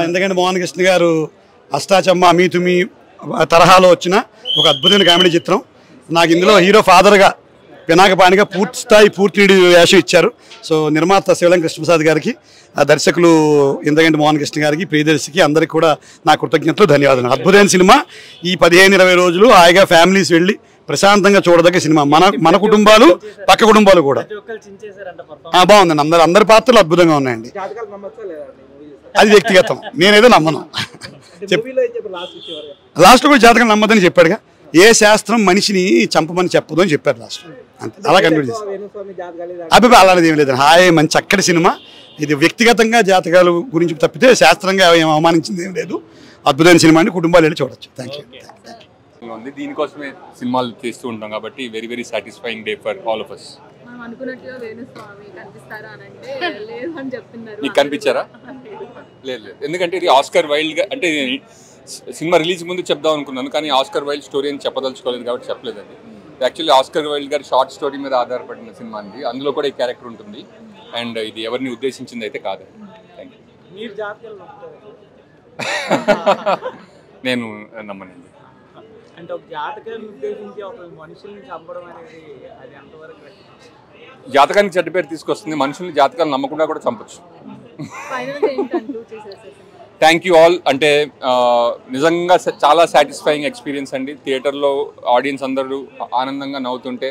ఎందుకంటే మోహన్ కృష్ణ గారు అష్టాచమ్మ మీతుమి తరహాలో వచ్చిన ఒక అద్భుతమైన కామెడీ చిత్రం. నాకు ఇందులో హీరో ఫాదర్గా పినాకపాణిగా పూర్తి స్థాయి పూర్తి వేషం ఇచ్చారు. సో నిర్మాత శివలం కృష్ణప్రసాద్ గారికి, దర్శకులు ఇంద్రగంటి మోహన్ కృష్ణ గారికి, ప్రియదర్శికి అందరికీ కూడా నా కృతజ్ఞతలు, ధన్యవాదాలు. అద్భుతమైన సినిమా. ఈ 15-20 రోజులు హాయిగా ఫ్యామిలీస్ వెళ్ళి ప్రశాంతంగా చూడదగ్గ సినిమా. మన కుటుంబాలు, పక్క కుటుంబాలు కూడా బాగుందండి. అందరి పాత్రలు అద్భుతంగా ఉన్నాయండి. అది వ్యక్తిగతం, నేనేదో నమ్మను. లాస్ట్ కూడా జాతకం నమ్మదని చెప్పాడుగా. ఏ శాస్త్రం మనిషిని చంపమని చెప్పదు అని చెప్పారు లాస్ట్. అంతే, అలా కంక్లూడ్ చేశారు. అభిప్రాయం అలాంటిది ఏం లేదండి. హాయ్ మంచి చక్కటి సినిమా. ఇది వ్యక్తిగతంగా జాతకాల గురించి తప్పితే శాస్త్రంగా ఏం అవమానించింది ఏం లేదు. అద్భుతమైన సినిమా అండి, కుటుంబాలు వెళ్ళి చూడొచ్చు. Thank you. దీనికోసమే సినిమాలు చేస్తూ ఉంటాం కాబట్టి very very satisfying day for all of us. మీకు కనిపించారా? లేదు, ఎందుకంటే ఇది ఆస్కర్ వైల్డ్ గా, అంటే సినిమా రిలీజ్ ముందు చెప్దాం అనుకున్నాను కానీ ఆస్కర్ వైల్డ్ స్టోరీ అని చెప్పదలుచుకోలేదు కాబట్టి చెప్పలేదండి. యాక్చువల్లీ ఆస్కర్ వైల్డ్ గారి షార్ట్ స్టోరీ మీద ఆధారపడిన సినిమా అండి. అందులో కూడా ఈ క్యారెక్టర్ ఉంటుంది. అండ్ ఇది ఎవరిని ఉద్దేశించింది అయితే కాదండి. Thank you. నేను నమ్మనండి. జాతకానికి చెడ్డ పేరు తీసుకొస్తుంది. మనుషుల్ని జాతకాలు నమ్మకుండా కూడా చంపొచ్చు. Thank you all. అంటే నిజంగా చాలా సాటిస్ఫైయింగ్ ఎక్స్పీరియన్స్ అండి. థియేటర్లో ఆడియన్స్ అందరూ ఆనందంగా నవ్వుతుంటే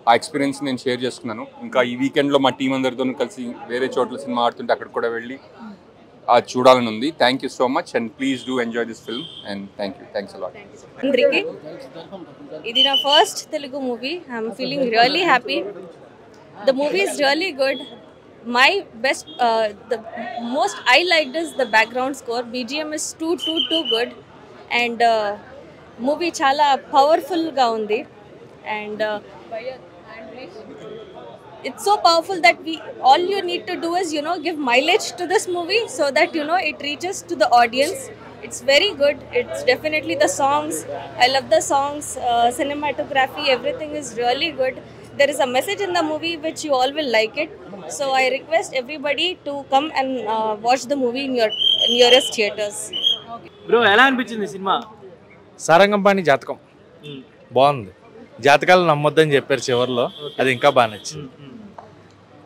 ఆ ఎక్స్పీరియన్స్ నేను షేర్ చేసుకున్నాను. ఇంకా ఈ వీకెండ్లో మా టీం అందరితో కలిసి వేరే చోట్ల సినిమా ఆడుతుంటే అక్కడ కూడా వెళ్ళి అది చూడాలని ఉంది. Thank you so much and please do enjoy this film and thank you. Thanks a lot. అందరికీ ఇది నా first Telugu movie. I'm feeling really happy. The movie is really good. My best, the most I liked is the background score. BGM is too good, and movie chala powerful ga undi, and it's so powerful that all you need to do is give mileage to this movie so that it reaches to the audience. It's very good. It's definitely the songs. I love the songs, cinematography, everything is really good. There is a message in the movie which you all will like it. So I request everybody to come and watch the movie in your nearest theaters. Bro, ఎలా అనిపించింది cinema? సారంగంపాణి జాతకం బాగుంది. జాతకాలు నమ్మొద్దని చెప్పారు చివరిలో, అది ఇంకా బాగా నచ్చింది.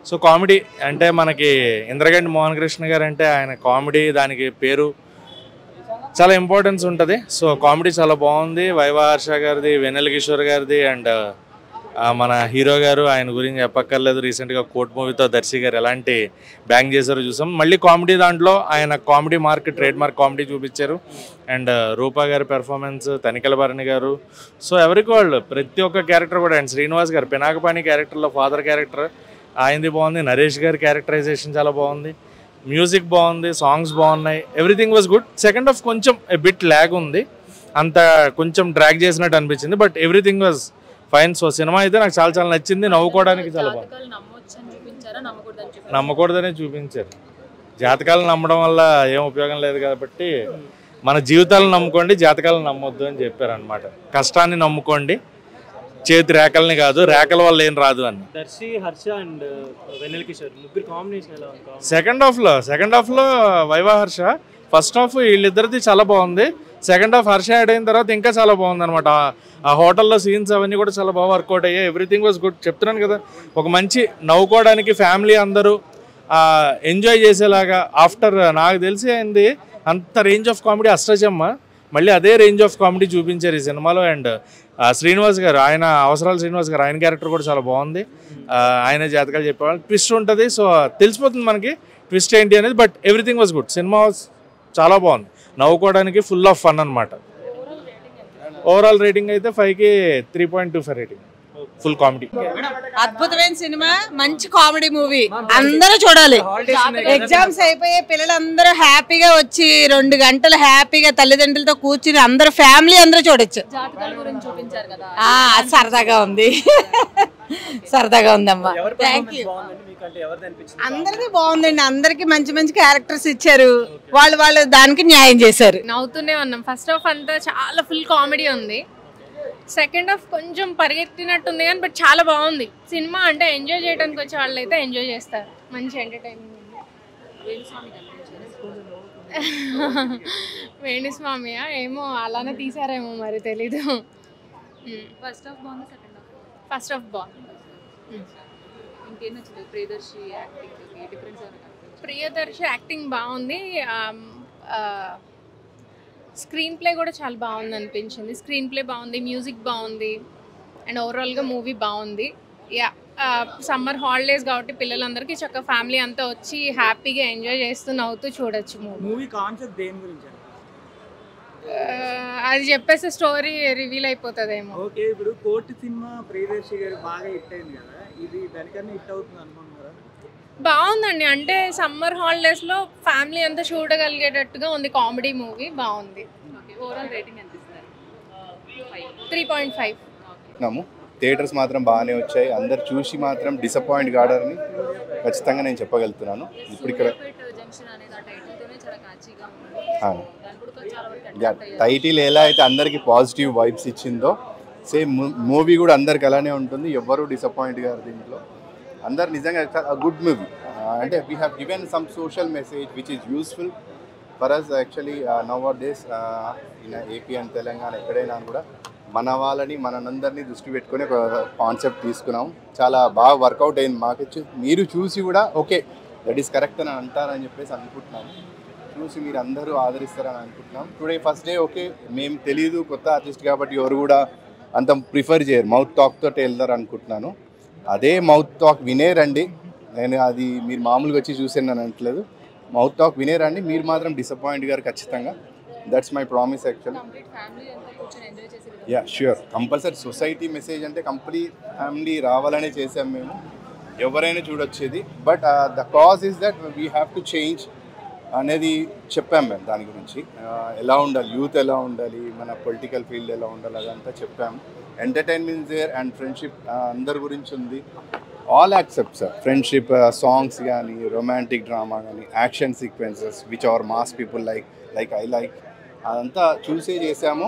సో కామెడీ అంటే మనకి ఇంద్రగంటి మోహన్ కృష్ణ గారు అంటే ఆయన కామెడీ, దానికి పేరు చాలా ఇంపార్టెన్స్ ఉంటుంది. సో కామెడీ చాలా బాగుంది. వైవా హర్ష గారిది, వెన్నెల కిషోర్ గారిది, అండ్ మన హీరో గారు, ఆయన గురించి చెప్పక్కర్లేదు. రీసెంట్గా కోర్ట్ మూవీతో దర్శి గారు ఎలాంటి బ్యాంగ్ చేశారో చూసాం. మళ్ళీ కామెడీ దాంట్లో ఆయన comedy mark, trade mark comedy చూపించారు. అండ్ రూపా గారి పెర్ఫార్మెన్స్, తనికెల భరణి గారు, సో ఎవరికి వాళ్ళు ప్రతి ఒక్క క్యారెక్టర్ కూడా. అండ్ శ్రీనివాస్ గారు పినాకపాణి క్యారెక్టర్లో ఫాదర్ క్యారెక్టర్ ఆయనది బాగుంది. నరేష్ గారి క్యారెక్టరైజేషన్ చాలా బాగుంది. మ్యూజిక్ బాగుంది, సాంగ్స్ బాగున్నాయి, everything was good. Second half కొంచెం బిట్ ల్యాగ్ ఉంది, అంత కొంచెం డ్రాగ్ చేసినట్టు అనిపించింది. But everything was fine. So cinema అయితే నాకు చాలా చాలా నచ్చింది. నవ్వుకోవడానికి చాలా బాగుంది. నమ్మకూడదనే చూపించారు. జాతకాలు నమ్మడం వల్ల ఏం ఉపయోగం లేదు కాబట్టి మన జీవితాలను నమ్ముకోండి, జాతకాలను నమ్మొద్దు అని చెప్పారు అనమాట. కష్టాన్ని నమ్ముకోండి, చేతి రేఖల్ని కాదు, రేఖల వల్ల ఏం రాదు అని. దర్శి, హర్ష అండ్ వెన్నెల కిషోర్ ముగ్గురు కాంబినేషన్ ఎలా ఉంది? సెకండ్ హాఫ్లో వైవా హర్ష, ఫస్ట్ హాఫ్ వీళ్ళిద్దరిది చాలా బాగుంది. సెకండ్ హాఫ్ హర్ష యాడ్ అయిన తర్వాత ఇంకా చాలా బాగుంది అనమాట. ఆ హోటల్లో సీన్స్ అవన్నీ కూడా చాలా బాగా వర్కౌట్ అయ్యాయి. Everything was good. చెప్తున్నాను కదా, ఒక మంచి నవ్వుకోవడానికి ఫ్యామిలీ అందరూ ఎంజాయ్ చేసేలాగా. ఆఫ్టర్ నాకు తెలిసి అయింది అంత రేంజ్ ఆఫ్ కామెడీ అష్టాచమ్మ, మళ్ళీ అదే రేంజ్ ఆఫ్ కామెడీ చూపించారు ఈ సినిమాలో. అండ్ శ్రీనివాస్ గారు, ఆయన అవసరాల శ్రీనివాస్ గారు, ఆయన క్యారెక్టర్ కూడా చాలా బాగుంది. ఆయన జాతకాలు చెప్పేవాళ్ళు. ట్విస్ట్ ఉంటుంది, సో తెలిసిపోతుంది మనకి ట్విస్ట్ ఏంటి అనేది. But everything was good. Cinema చాలా బాగుంది, నవ్వుకోవడానికి ఫుల్ ఆఫ్ ఫన్ అనమాట. ఓవరాల్ రేటింగ్ అయితే 5కి 3.25 రేటింగ్. Full comedy. అద్భుతమైన సినిమా, మంచి కామెడీ మూవీ, అందరూ చూడాలి. ఎగ్జామ్స్ అయిపోయి పిల్లలందరూ హ్యాపీగా వచ్చి 2 గంటలు హ్యాపీగా తల్లిదండ్రులతో కూర్చుని అందరూ ఫ్యామిలీ అందరూ చూడొచ్చు. సరదాగా ఉంది, సరదాగా ఉందమ్మా. Thank you. అందరికీ బాగుందండి. అందరికి మంచి మంచి క్యారెక్టర్స్ ఇచ్చారు. వాళ్ళు దానికి న్యాయం చేశారు. నవ్వుతూనే ఉన్నాం. ఫస్ట్ హాఫ్ అంతా చాలా ఫుల్ కామెడీ ఉంది. సెకండ్ హాఫ్ కొంచెం పరిగెత్తినట్టుంది కానీ బట్ చాలా బాగుంది సినిమా. అంటే ఎంజాయ్ చేయడానికి వచ్చే వాళ్ళు అయితే ఎంజాయ్ చేస్తారు. మంచి ఎంటర్టైన్మెంట్ ఉంది. వేణుస్వామియా ఏమో అలానే తీసారేమో మరి తెలీదు. ఫస్ట్ హాఫ్ బాగుంది, సెకండ్ హాఫ్ ఫస్ట్ హాఫ్ బాగుంది. ఇంకేం నచ్చింది? Priyadarshi acting difference Priyadarshi acting బాగుంది. స్క్రీన్ ప్లే కూడా చాలా బాగుంది అనిపించింది. స్క్రీన్ ప్లే బాగుంది, మ్యూజిక్ బాగుంది, అండ్ ఓవరాల్గా మూవీ బాగుంది. యా, సమ్మర్ హాలిడేస్ కాబట్టి పిల్లలందరికీ చక్కగా ఫ్యామిలీ అంతా వచ్చి హ్యాపీగా ఎంజాయ్ చేస్తూ నవ్వుతూ చూడొచ్చు మూవీ. మూవీ కాన్సెప్ట్ దేని గురించి? అది చెప్పేస్తే స్టోరీ రివీల్ అయిపోతుందేమో. ఓకే, ఇప్పుడు కోర్టు సినిమా ప్రియదర్శి గారు బాగా హిట్ అయింది కదా, ఇది దానికన్నా హిట్ అవుతుంది అనుకుంటున్నారా? బాగుందండి, అంటే సమ్మర్ హాలిడేస్లో ఫ్యామిలీ అంతా చూడగలిగేటట్టుగా ఉంది. కామెడీ మూవీ బాగుంది. ఓవరాల్ రేటింగ్ ఎంత ఇస్తారు? 3.5. థియేటర్స్ మాత్రం బాగానే వచ్చాయి. అందరు చూసి మాత్రం డిసప్పాయింట్ కాడని ఖచ్చితంగా నేను చెప్పగలుగుతున్నాను. ఇప్పుడు ఇక్కడ టైటిల్ ఎలా అయితే అందరికీ పాజిటివ్ వైబ్స్ ఇచ్చిందో సేమ్ మూవీ కూడా అందరికి అలానే ఉంటుంది. ఎవ్వరూ డిసప్పాయింట్ గారు దీంట్లో. అందరు నిజంగా గుడ్ మూవీ. అంటే we have given some social message which is useful for us actually nowadays in AP and Telangana ఎక్కడైనా కూడా మన వాళ్ళని మనందరినీ దృష్టి పెట్టుకొని ఒక కాన్సెప్ట్ తీసుకున్నాం. చాలా బాగా వర్కౌట్ అయింది మాకు. మీరు చూసి కూడా ఓకే దట్ ఈస్ కరెక్ట్ అని అంటారని చెప్పేసి అనుకుంటున్నాము. చూసి మీరు అందరూ ఆదరిస్తారని అనుకుంటున్నాం. టుడే ఫస్ట్ డే ఓకే, మేము తెలియదు కొత్త ఆర్టిస్ట్ కాబట్టి ఎవరు కూడా అంత ప్రిఫర్ చేయరు, మౌత్ టాక్తో వెళ్తారు అనుకుంటున్నాను. అదే మౌత్ టాక్ వినే రండి. నేను అది మీరు మామూలుగా వచ్చి చూసాను అని అనట్లేదు. మౌత్ టాక్ వినే రండి, మీరు మాత్రం డిసప్పాయింట్ గారు ఖచ్చితంగా. That's my promise actually. Yeah sure, compulsory. Society message అంటే కంప్లీట్ ఫ్యామిలీ రావాలనే చేసాం మేము. ఎవరైనా చూడొచ్చేది. But the cause is that we have to change అనేది చెప్పాం మేము. దాని గురించి ఎలా ఉండాలి, యూత్ ఎలా ఉండాలి, మన పొలిటికల్ ఫీల్డ్ ఎలా ఉండాలి, అదంతా చెప్పాము. ఎంటర్టైన్మెంట్ దేర్ అండ్ ఫ్రెండ్షిప్ అందరి గురించి ఉంది. ఆల్ యాక్సెప్ట్స్ ఫ్రెండ్షిప్, సాంగ్స్ కానీ, రొమాంటిక్ డ్రామా కానీ, action sequences which our mass people like I like, అదంతా చూసే చేసాము.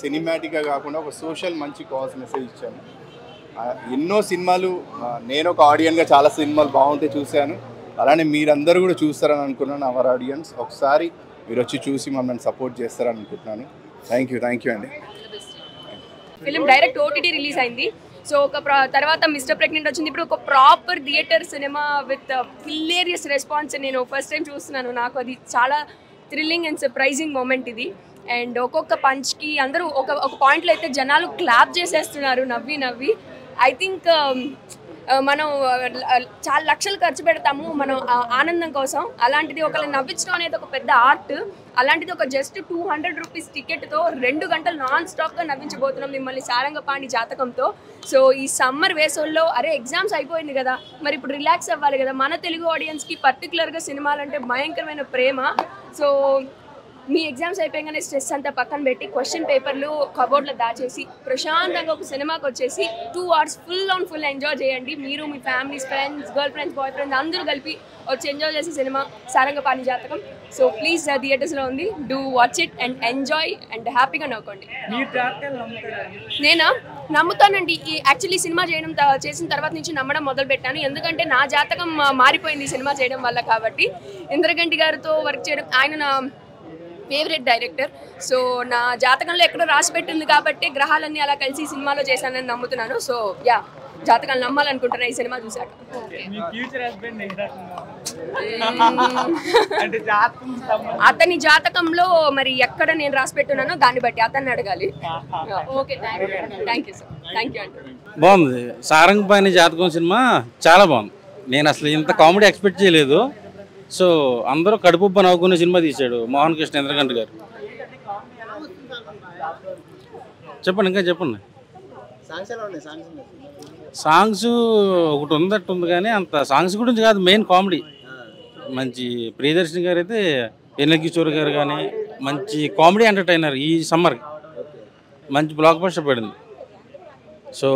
సినిమాటిక్గా కాకుండా ఒక సోషల్ మంచి కాజ్ మెసేజ్ ఇచ్చాము. ఎన్నో సినిమాలు నేను ఒక ఆడియన్గా చాలా సినిమాలు బాగుంటే చూశాను. అలానే మీరందరూ కూడా చూస్తారని అనుకున్నాను. అవర్ ఆడియన్స్ ఒకసారి మీరు వచ్చి చూసి మమ్మల్ని సపోర్ట్ చేస్తారని అనుకుంటున్నాను. థ్యాంక్ యూ అండి. ఫిలిం డైరెక్ట్ ఓటీటీ రిలీజ్ అయింది. సో ఒక తర్వాత మిస్టర్ ప్రెగ్నెంట్ వచ్చింది. ఇప్పుడు ఒక proper theatre cinema with hilarious response నేను ఫస్ట్ టైం చూస్తున్నాను. నాకు అది చాలా థ్రిల్లింగ్ అండ్ సర్ప్రైజింగ్ మూమెంట్ ఇది. అండ్ ఒక్కొక్క పంచ్కి అందరూ ఒక పాయింట్లో అయితే జనాలు క్లాప్ చేసేస్తున్నారు నవ్వి. ఐ థింక్ మనం చాలా లక్షలు ఖర్చు పెడతాము మనం ఆనందం కోసం. అలాంటిది ఒకళ్ళని నవ్వించడం అనేది ఒక పెద్ద ఆర్ట్. అలాంటిది ఒక జస్ట్ 200 రూపీస్ టికెట్తో 2 గంటలు నాన్ స్టాప్గా నవ్వించబోతున్నాం మిమ్మల్ని సారంగపాణి జాతకంతో. సో ఈ సమ్మర్ వేసోల్లో ఎగ్జామ్స్ అయిపోయింది కదా, మరి ఇప్పుడు రిలాక్స్ అవ్వాలి కదా. మన తెలుగు ఆడియన్స్కి పర్టికులర్గా సినిమాలంటే భయంకరమైన ప్రేమ. సో మీ ఎగ్జామ్స్ అయిపోయాగానే స్ట్రెస్ అంతా పక్కన పెట్టి క్వశ్చన్ పేపర్లు కబోర్డ్లో దాచేసి ప్రశాంతంగా ఒక సినిమాకి వచ్చేసి 2 hours ఫుల్ ఎంజాయ్ చేయండి. మీరు మీ families, friends, girlfriends, boyfriends అందరూ కలిపి వచ్చి ఎంజాయ్ చేసే సినిమా సారంగపాణి జాతకం. సో ప్లీజ్ థియేటర్స్లో ఉంది, do watch it and enjoy and హ్యాపీగా నవ్వుకోండి. నేనా నమ్ముతానండి. యాక్చువల్లీ సినిమా చేసిన తర్వాత నుంచి నమ్మడం మొదలు పెట్టాను. ఎందుకంటే నా జాతకం మారిపోయింది సినిమా చేయడం వల్ల. కాబట్టి ఇంద్రగంటి గారితో వర్క్ చేయడం, ఆయన నా ఫేవరెట్ డైరెక్టర్. సో నా జాతకంలో ఎక్కడో రాసి పెట్టింది కాబట్టి గ్రహాలన్నీ అలా కలిసి సినిమాలో చేశానని నమ్ముతున్నాను. సో యా, జాతకాలు నమ్మాలనుకుంటున్నా ఈ సినిమా చూసాక. అతని జాతకంలో మరి ఎక్కడ నేను రాసి పెట్టున్నానో దాన్ని బట్టి అతన్ని అడగాలి. Okay, thank you sir. Thank you అండి. బాగుంది. సారంగపాణి జాతకం సినిమా చాలా బాగుంది. నేను అసలు ఇంత కామెడీ ఎక్స్పెక్ట్ చేయలేదు. సో అందరూ కడుపుబ్బ నవ్వుకునే సినిమా తీశాడు మోహన్ కృష్ణ ఇంద్రగంటి గారు. చెప్పండి, ఇంకా చెప్పండి. సాంగ్స్ ఒకటి ఉందట్టుంది కానీ అంత సాంగ్స్ గురించి కాదు, మెయిన్ కామెడీ. మంచి ప్రియదర్శిని గారు అయితే, వెన్నెల కిషోర్ గారు కానీ మంచి కామెడీ ఎంటర్టైనర్. ఈ సమ్మర్కి మంచి బ్లాక్ బస్టర్ పడింది. సో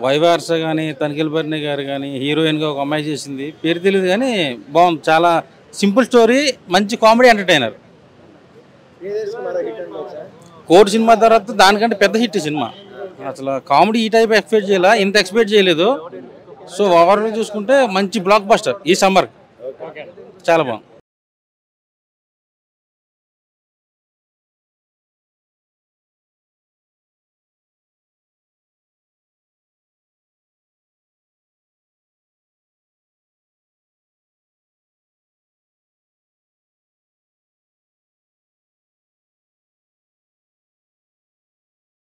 వైవార్స కానీ, తనిఖీలపర్ణి గారు కానీ, హీరోయిన్గా ఒక అమ్మాయి చేసింది, పేరు తెలియదు కానీ బాగుంది. చాలా సింపుల్ స్టోరీ, మంచి కామెడీ ఎంటర్టైనర్. కోర్టు సినిమా తర్వాత దానికంటే పెద్ద హిట్ సినిమా. అసలు కామెడీ ఈ టైప్ ఎక్స్పెక్ట్ చేయాలా, ఇంత ఎక్స్పెక్ట్ చేయలేదు. సో ఓవరాల్ చూసుకుంటే మంచి బ్లాక్ బస్టర్ ఈ సమ్మర్. చాలా బాగుంది.